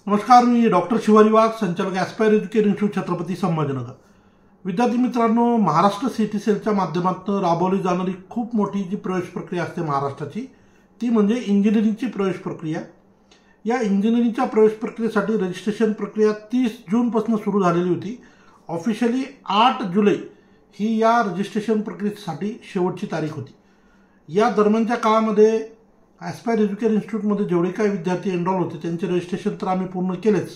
नमस्कार, मी डॉक्टर शिवाजी वाघ, संचालक aspire education institute, Chhatrapati Sambhajinagar. विद्यार्थी मित्रांनो, महाराष्ट्र सिटी सेलच्या माध्यमातून राबवली जाणारी खूप मोठी जी प्रवेश प्रक्रिया असते महाराष्ट्राची, ती म्हणजे इंजिनिअरिंगची प्रवेश प्रक्रिया। या इंजिनिअरिंगच्या प्रवेश प्रक्रियेसाठी रजिस्ट्रेशन प्रक्रिया 30 जूनपासून सुरू झालेली होती। ऑफिशियली 8 जुलै ही या रजिस्ट्रेशन प्रक्रियेसाठी शेवटची तारीख होती। या दरम्यानच्या काळामध्ये ॲस्पायर एज्युकेशन इन्स्टिट्यूटमध्ये जेवढे काही विद्यार्थी एनरोल होते त्यांचे रजिस्ट्रेशन तर आम्ही पूर्ण केलेच,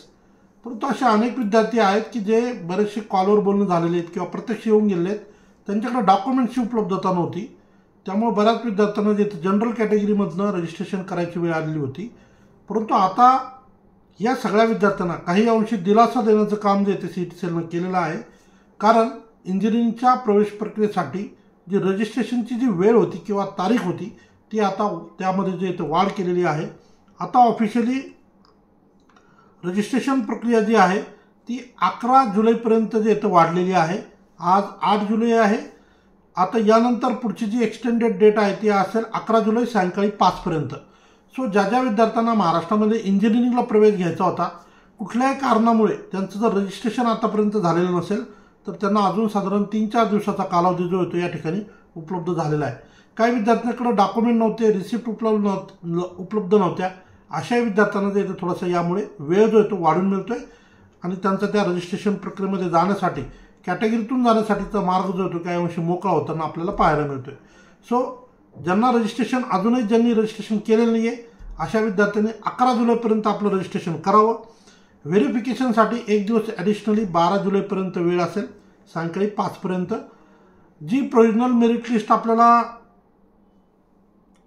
परंतु असे अनेक विद्यार्थी आहेत की जे बरेचसे कॉलवर बोलणं झालेले आहेत किंवा प्रत्यक्ष येऊन गेले आहेत, त्यांच्याकडे डॉक्युमेंट्सची उपलब्धता नव्हती। त्यामुळे बऱ्याच विद्यार्थ्यांना जे जनरल कॅटेगरीमधनं रजिस्ट्रेशन करायची वेळ आलेली होती। परंतु आता या सगळ्या विद्यार्थ्यांना काही अंशी दिलासा देण्याचं काम जे ते सिटी सेलनं केलेलं आहे, कारण इंजिनिअरिंगच्या प्रवेश प्रक्रियेसाठी जी रजिस्ट्रेशनची जी वेळ होती किंवा तारीख होती ती आता त्यामध्ये जे इथं वाढ केलेली आहे। आता ऑफिशियली रजिस्ट्रेशन प्रक्रिया जी आहे ती 11 जुलैपर्यंत जे इथं वाढलेली आहे। आज 8 जुलै आहे। आता यानंतर पुढची जी एक्सटेंडेड डेट आहे ती असेल 11 जुलै सायंकाळी 5 पर्यंत। सो ज्या विद्यार्थ्यांना महाराष्ट्रामध्ये इंजिनिअरिंगला प्रवेश घ्यायचा होता, कुठल्याही कारणामुळे त्यांचं जर रजिस्ट्रेशन आतापर्यंत झालेलं नसेल तर त्यांना अजून साधारण 3-4 दिवसाचा कालावधी जो होतो या ठिकाणी उपलब्ध झालेला आहे। काही विद्यार्थ्यांकडे डॉक्युमेंट नव्हते, रिसिप्ट उपलब्ध नव्हत्या, अशा विद्यार्थ्यांना जे थोडासा यामुळे वेळ जो आहे तो वाढून मिळतोय आणि त्यांचा त्या रजिस्ट्रेशन प्रक्रियेमध्ये जाण्यासाठी, कॅटेगरीतून जाण्यासाठीचा मार्ग जो होतो काही अंशी मोकळा होताना आपल्याला पाहायला मिळतोय। सो ज्यांना रजिस्ट्रेशन अजूनही ज्यांनी रजिस्ट्रेशन केलेलं नाही आहे अशा विद्यार्थ्यांनी 11 जुलैपर्यंत आपलं रजिस्ट्रेशन करावं। व्हेरिफिकेशनसाठी एक दिवस ॲडिशनली 12 जुलैपर्यंत वेळ असेल, सायंकाळी 5 पर्यंत। जी प्रोविजनल मेरिट लिस्ट आपल्याला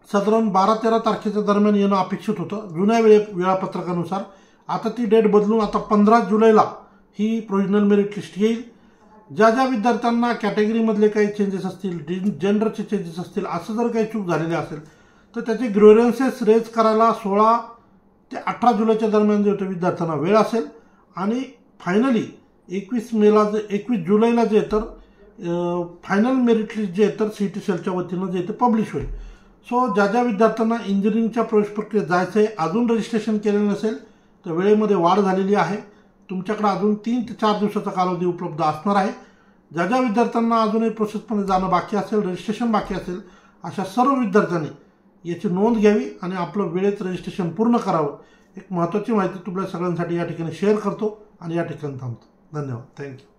साधारण 12-13 तारखेच्या दरम्यान येणं अपेक्षित होतं जुन्या वेळापत्रकानुसार, आता ती डेट बदलून आता 15 जुलैला ही प्रोविजनल मेरिट लिस्ट येईल। ज्या विद्यार्थ्यांना कॅटेगरीमधले काही चेंजेस असतील, जेंडरचे चेंजेस असतील, असं जर काही चूक झालेली असेल तर त्याचे ग्रोरन्सेस रेज करायला 16 ते 18 जुलैच्या दरम्यान जे होतं विद्यार्थ्यांना वेळ असेल। आणि फायनली 21 जुलैला जे तर फायनल मेरिट लिस्ट जे तर सिटी सेलच्या वतीनं जे ते पब्लिश होईल। सो ज्या विद्यार्थ्यांना इंजिनिअरिंगच्या प्रवेश प्रक्रियेत जायचं आहे, अजून रजिस्ट्रेशन केलेलं नसेल तर वेळेमध्ये वाढ झालेली आहे। तुमच्याकडे अजून 3 ते 4 दिवसाचा कालावधी उपलब्ध असणार आहे। ज्या विद्यार्थ्यांना अजूनही प्रोसेसमध्ये जाणं बाकी असेल, रजिस्ट्रेशन बाकी असेल, अशा सर्व विद्यार्थ्यांनी याची नोंद घ्यावी आणि आपलं वेळेत रजिस्ट्रेशन पूर्ण करावं। एक महत्त्वाची माहिती तुमच्या सगळ्यांसाठी या ठिकाणी शेअर करतो आणि या ठिकाणी थांबतो। धन्यवाद, थँक्यू।